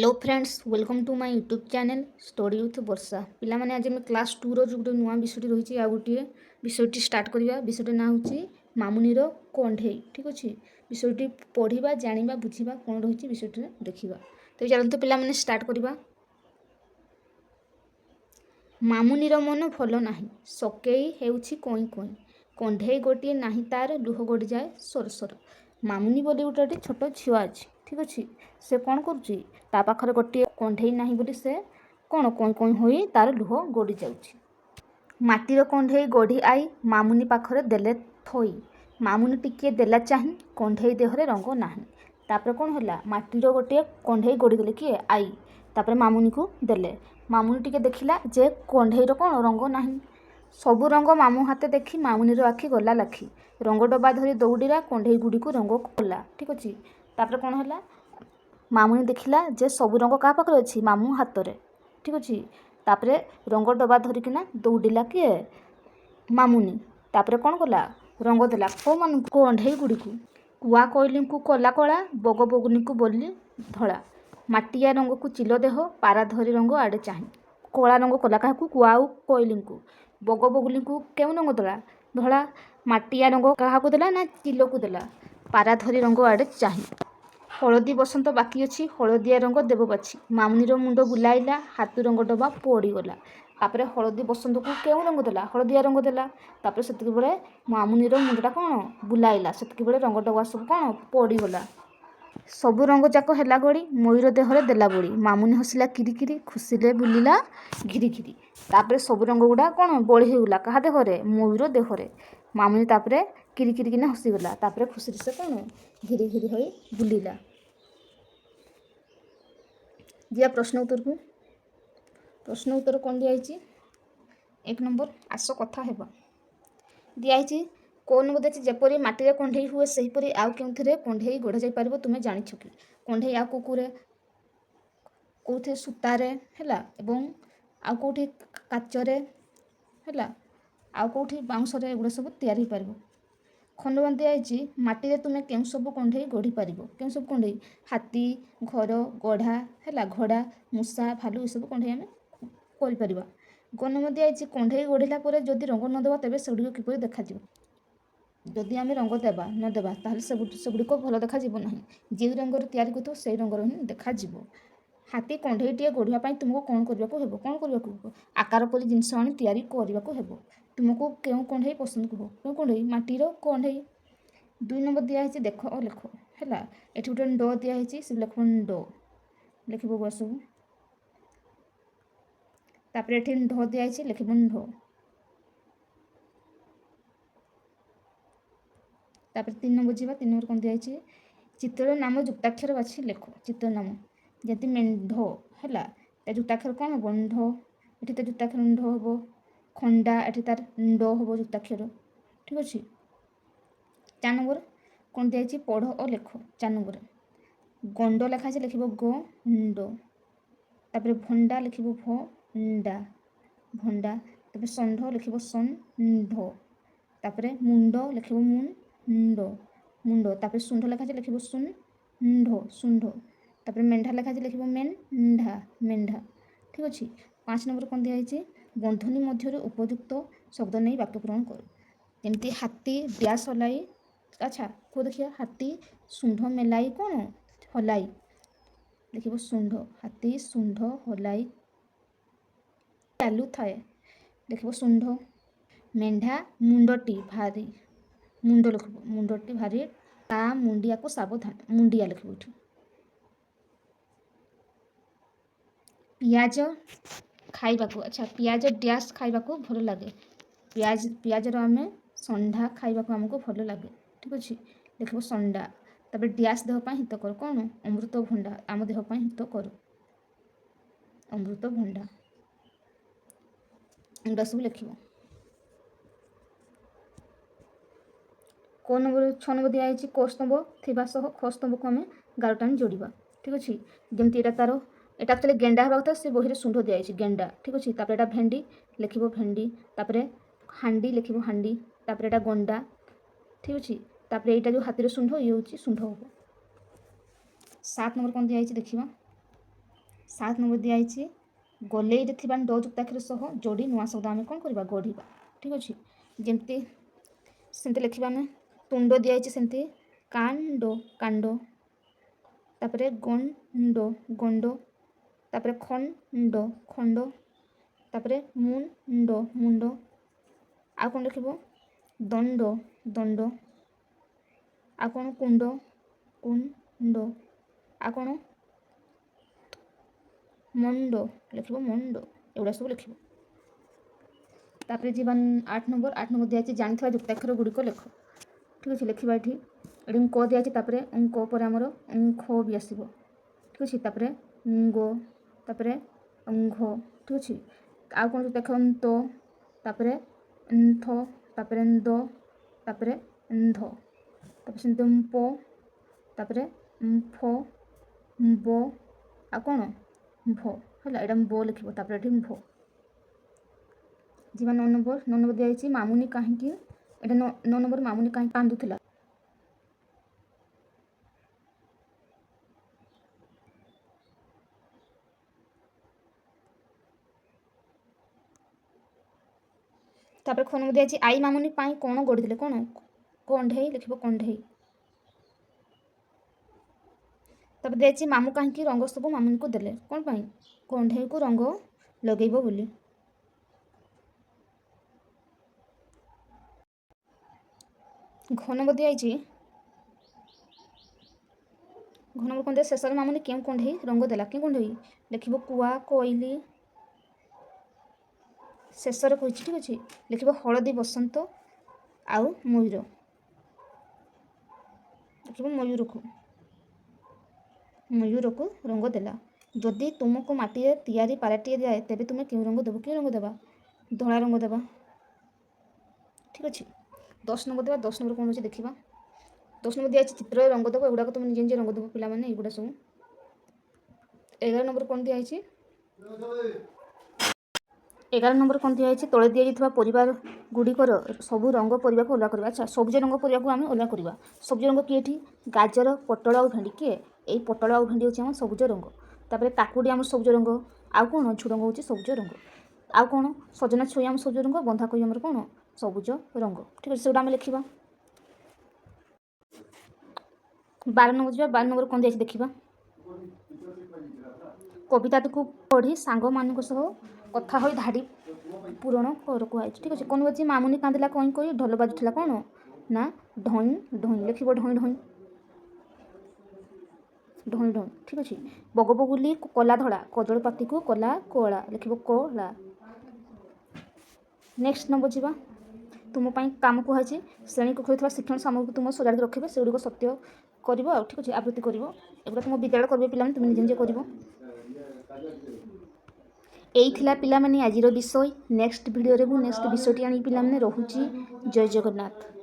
Hello friends welcome to my YouTube channel story with Varsha Pila माने आज हम क्लास 2 रो जो नुआ विषय रही आ गोटे विषयटी स्टार्ट करवा विषयटी ना हूँ मामुनीर कंढे ठीक अच्छे विषयटी पढ़ा जाना बुझा कौन रही विषयटी देखा तो चलते पिला माने स्टार्ट करवा। मामुनीर मन भल ना सकेई हेउछि कोई कोई कंढे गोटे नाही तार लुह गड़ी जाए सोर सोर। मामुनी बोली गोटे छोट झील अच्छी ठीक अच्छे से कौन करुच्ची ता पाखरे गोटे कंढे नाही बोली से कौन कोई कोई होई तार लुह गड़ी जाउछि। माटीर कंढे गढ़ी आई मामुनी पाखरे देले थोई मामुनी टिके देला चाही कंढे देहरे रंग नाही। तापर कौन होला माटीर गोटे कंढे गढ़ी देले किए आई तापर मामुनी को देले मामुनी टिके देखिला जे कंढेर कौन रंग नाही सबु रंग मामू हाथे देखी मामुनीर आखि गला लाखी रंग डबा धरी दौड़ीला कंढे गुड़ी को रंग खोला ठीक अच्छे। तापर कौन होला मामुनी देखिला जे सबु रंग क्या पाखे अच्छी मामू हाथ में ठीक अच्छे। तापर रंग डबा धरिकिना दौड़ीला किए मामुनी तापर कौन कला रंग देला को मान कंढे गुड़ी को कुआ कोइली को कला कला बग बगुनी को बोली धड़ा माटिया रंग को चिल देह पारा धरी रंग आड़े चाहे कला रंग कला क्या कुआ कोइली को बग बगुली को क्यों रंग देला धड़ा माटिया रंग क्या देला ना चिल को देला पारा धरी रंग आड़े चाहे। हलदी बसंत बाकी अच्छी हलदिया रंग देव बाछी मामुनीर मुंड बुलाइला हाथ रंग डबा पड़गला तापर हलदी बसंत को क्यों रंग देला हलदिया रंग देला तापर से बेले मामुनीर मुंडटा कौन बुलाइला से बेले रंग डबा सब कौन पड़गला सबु रंग जाक है गड़ी मयूर देहरे देला बड़ी मामुनी हसिला किरिकिरी खुशीले बुलिला घिरी घिरी तापर सबु रंग गुड़ा कौन बड़ी होगला क्या देहरे मयूर देहरे मामुनी तापर किरिकिरी किना हसीगला तापर खुशी से कौन घिरी घिरी हो बुलिला। दिया प्रश्न उत्तर कौन दिखाई एक नंबर आस कथा हेबा दिखाई कौन बोधे जपरी माटी कंढे हुए सेहीपरि आउ केउथिरे कंढे गढ़ा जाई पारिबो तुमे जानिछ कि कंढे आ कुकुरे कौथे सूतारे हैला एवं आउ कौठी काचरे हैला आउ कौठी बाउंसरे एगुड़ा सब तैयारी हो पारिबो। खंडबान दिखाई माटी तुमे केउ सब कंढे गढ़ी पारिबो केउ सब कंढे हाथी घर गढ़ा हैला घोड़ा मूषा भालू ये सब कंढे आमे करि परिबा। गणम दिखाई कंढे गढ़िला परे जदि रंग न देबा तेबे सेगुड़ी किपरि देखाजिबो जदि आमे रंग देबा न देबा ताहले सेगुड़िक भल देखाजिबो नाही जे रंगर तैयारी करथो से रंगर ही देखाजिबो। हाथी कंढेटिए गढ़िया पाई तुमको कौन करबाको हेबो कौन करबाको आकार परि जिनिस आनी तैयारी करबाको हेबो तुमको केउ कंढे पसंद कहो केउ कंढे माटीर कंढे। 2 नंबर दिखाई देख और लेख हैला एठी गोटे ड दिखाई से लेख ड लिखिबो बसबू तापर एठी ढ दिखाई लिखिबो ढ तापर 3 नंबर जीवा 3 नंबर कौन दिखाई चित्र नाम जुक्ताक्षर बाछी लेख चित्र नाम जति मेढ हैला ता जुक्ताक्षर कौन हम ढ एठी तो जुक्ताक्षर ढ हम खंडा एठी तार ड हम जुक्ताक्षर ठीक अच्छे। 4 नंबर कौन दिखाई पढ़ और लेख 4 नंबर गंड लेखा है लिखिबो गंड तापर भंडा लिखिबो भंडा भंडा तापर षंढ लिखिबो षंढ तापर मुंड लिखिबो मुंड मुंड तापर शुंढ लेखा है लिखिबो शुंढ शुंढ तापर मेंढा लेखा है लिखिबो मेंढा मेंढा ठीक अच्छे। 5 नंबर कौन दिखाई बंधनी मध्य उपयुक्त शब्द नहीं वाक्य पूरण कर जमती हाथी डैश हलाई अच्छा को देखिए हाथी शुंढ मेलाई कौन हलाई लिखिबो शुंढ हाथी शुंढ हलाई चालू थाए लिखिबो शुंढ। मेंढा मुंडटी भारी मुंड लिखिबो मुंडटी भारी ता मुंडिया को सावधान मुंडिया लिखिबो एठी। पियाज खाइबाकू अच्छा पियाज डैश खाइबाकू भल लगे पियाज आम संडा खाइबाकू आमको भल लगे ठीक अच्छे लिखिबो संडा तापर डैश देह पाई हित कर कौन अमृत भंडा आम देह पाई हित कर अमृत भंडा एगुड़ा सब लिखिबो। को नंबर 6 नंबर दिखाई कस्तंभ थिबा सह खस्तंभ को आम गारटाणी जोड़वा ठीक अच्छे जमती एटा तार एटा एक्चुअली गेंडा होगा कथा से बही शुंढ दिखाई गेंडा ठीक अच्छे तापर एटा भेंडी लिखिबो भेंडी तापर हांडी लिखिबो हांडी तापर एटा गंडा ठीक अच्छे तापर एटा जो हाथीर शुंढ ये हूँ शुंढ हम। 7 नंबर कौन दिखाई देखिबा 7 ନମ୍ବର ଦିଆଯାଇଛି ଗଲେଇରେ ଥିବା ଡ ଯୁକ୍ତ ଅକ୍ଷର ସହ ଯୋଡ଼ି ନୂଆ ଶବ୍ଦ ଆମେ କ'ଣ କରିବା ଗଢ଼ିବା। ଠିକ୍ ଅଛି, ଯେମିତି ସେମିତି ଲେଖିବା ଆମେ। ତୁଣ୍ଡ ଦିଆଯାଇଛି ସେମିତି କାଣ୍ଡ କାଣ୍ଡ, ତାପରେ ଗଣ୍ଡ ଗଣ୍ଡ, ତାପରେ ଖଣ୍ଡ ଖଣ୍ଡ, ତାପରେ ମୁଣ୍ଡ ମୁଣ୍ଡ। ଆଉ କ'ଣ ଲେଖିବ ଦଣ୍ଡ ଦଣ୍ଡ, ଆଉ କ'ଣ କୁଣ୍ଡ କୁଣ୍ଡ, ଆଉ କ'ଣ ମଣ୍ଡ ଲେଖିବ ମଣ୍ଡ। ଏଗୁଡ଼ା ସବୁ ଲେଖିବ। ତାପରେ ଯିବା 8 ନମ୍ବର। 8 ନମ୍ବର ଦିଆଯାଇଛି ଜାଣିଥିବା ଯୁକ୍ତାକ୍ଷର ଗୁଡ଼ିକ ଲେଖ। ଠିକ୍ ଅଛି, ଲେଖିବା ଏଠି କ ଦିଆଯାଇଛି, ତାପରେ କ ପରେ ଆମର ଖ ବି ଆସିବ। ଠିକ୍ ଅଛି, ତାପରେ ଗ, ତାପରେ ଘ। ଠିକ୍ ଅଛି, ଆଉ କ'ଣ ଦେଖ ତ, ତାପରେ ଥ, ତାପରେ ଦ, ତାପରେ ଧ, ତାପରେ ସେମିତି ପ, ତାପରେ ଫ, ବ, ଆଉ କ'ଣ ଭ ହେଲା। ଏଇଟା ବ ଲେଖିବ, ତାପରେ ଏଠି ଭ। ଯିବା 9 ନମ୍ବର। 9 ନମ୍ବର ଦିଆଯାଇଛି ମାମୁନି କାହିଁକି, ଏଇଟା 9 ନମ୍ବର ମାମୁନି କାହିଁକି କାନ୍ଦୁଥିଲା। ତାପରେ ଖ ନମ୍ବର ଦିଆଯାଇଛି ଆଈ ମାମୁନି ପାଇଁ କ'ଣ ଗଢ଼ିଥିଲେ, କ'ଣ କଣ୍ଢେଇ ଲେଖିବ କଣ୍ଢେଇ। ତାପରେ ଦିଆଯାଇଛି ମାମୁଁ କାହିଁକି ରଙ୍ଗ ସବୁ ମାମୁନିକୁ ଦେଲେ, କ'ଣ ପାଇଁ କଣ୍ଢେଇକୁ ରଙ୍ଗ ଲଗେଇବ ବୋଲି। ଘ ନମ୍ବର ଦିଆଯାଇଛି ଘ ନମ୍ବର କ'ଣ ଦିଆ ଶେଷରେ ମାମୁନି କେଉଁ କଣ୍ଢେଇ ରଙ୍ଗ ଦେଲା, କେଉଁ କଣ୍ଢେଇ ଲେଖିବ କୁଆ କୋଇଲି, ଶେଷରେ କହିଛି। ଠିକ୍ ଅଛି, ଲେଖିବ ହଳଦୀ ବସନ୍ତ, ଆଉ ମୟୂର ଲେଖିବ ମୟୂରକୁ ରଙ୍ଗ ଦେଲା। ଯଦି ତୁମକୁ ମାଟିରେ ତିଆରି ପାରାଟିଏ ଦିଆଏ ତେବେ ତୁମେ କେଉଁ ରଙ୍ଗ ଦେବ, କେଉଁ ରଙ୍ଗ ଦେବା ଧଳା ରଙ୍ଗ ଦେବା। ଠିକ୍ ଅଛି, 10 ନମ୍ବର ଦେବା। 10 ନମ୍ବର କ'ଣ ଅଛି ଦେଖିବା। 10 ନମ୍ବର ଦିଆଯାଇଛି ଚିତ୍ରରେ ରଙ୍ଗ ଦେବ, ଏଗୁଡ଼ାକ ତୁମେ ନିଜେ ନିଜେ ରଙ୍ଗ ଦେବ ପିଲାମାନେ, ଏଗୁଡ଼ା ସବୁ। 11 ନମ୍ବର କ'ଣ ଦିଆଯାଇଛି 11 ନମ୍ବର କ'ଣ ଦିଆଯାଇଛି ତଳେ ଦିଆଯାଇଥିବା ପରିବାର ଗୁଡ଼ିକର ସବୁ ରଙ୍ଗ ପରିବାକୁ ଅଲଗା କରିବା। ଆଚ୍ଛା, ସବୁଜ ରଙ୍ଗ ପରିବାକୁ ଆମେ ଅଲଗା କରିବା। ସବୁଜ ରଙ୍ଗ କିଏ ଏଠି ଗାଜର, ପୋଟଳ ଆଉ ଭେଣ୍ଡି, କିଏ ଏଇ ପୋଟଳ ଆଉ ଭେଣ୍ଡି ହେଉଛି ଆମର ସବୁଜ ରଙ୍ଗ। ତାପରେ କାକୁଡ଼ି ଆମର ସବୁଜ ରଙ୍ଗ, ଆଉ କ'ଣ ଝୁଡ଼ଙ୍ଗ ହେଉଛି ସବୁଜ ରଙ୍ଗ, ଆଉ କ'ଣ ସଜନା ଛୁଇଁ ଆମର ସବୁଜ ରଙ୍ଗ, ବନ୍ଧାକୋବି ଆମର କ'ଣ ସବୁଜ ରଙ୍ଗ। ଠିକ୍ ଅଛି, ସେଗୁଡ଼ା ଆମେ ଲେଖିବା। 12 ନମ୍ବର ଯିବା। 12 ନମ୍ବର କ'ଣ ଦିଆଯାଇଛି ଦେଖିବା। କବିତାଟିକୁ ପଢ଼ି ସାଙ୍ଗମାନଙ୍କ ସହ କଥା ହୋଇ ଧାଡ଼ି ପୂରଣ କର କୁହାଯାଇଛି। ଠିକ୍ ଅଛି, କ'ଣ ଅଛି ମାମୁନି କାନ୍ଦିଲା କଇଁ କଇଁ ଢୋଲ ବାଜୁଥିଲା, କ'ଣ ନା ଢଇଁ ଢଇଁ ଲେଖିବ ଢଇଁ ଢଇଁ ଢଇଁ ଢଇଁ। ଠିକ୍ ଅଛି, ବଗ ବଗୁଲି କଲା ଧଳା, କଜଳପାତିକୁ କଲା କଳା ଲେଖିବ କଳା। ନେକ୍ସଟ ନମ୍ବର ଯିବା। ତୁମ ପାଇଁ କାମ କୁହାଯାଇଛି ଶ୍ରେଣୀ କକ୍ଷରେ ଥିବା ଶିକ୍ଷଣ ସାମଗ୍ରୀ ତୁମ ସଜାଡ଼ି ରଖିବେ, ସେଗୁଡ଼ିକ ସତ୍ୟ କରିବ। ଆଉ ଠିକ୍ ଅଛି, ଆବୃତ୍ତି କରିବ। ଏଗୁଡ଼ା ତୁମ ବିଦ୍ୟାଳୟ କରିବେ ପିଲାମାନେ, ତୁମେ ନିଜେ ନିଜେ କରିବ। ଏଇ ଥିଲା ପିଲାମାନେ ଆଜିର ବିଷୟ। ନେକ୍ସଟ ଭିଡ଼ିଓରେ ମୁଁ ନେକ୍ସଟ ବିଷୟଟି ଆଣିକି ପିଲାମାନେ ରହୁଛି। ଜୟ ଜଗନ୍ନାଥ।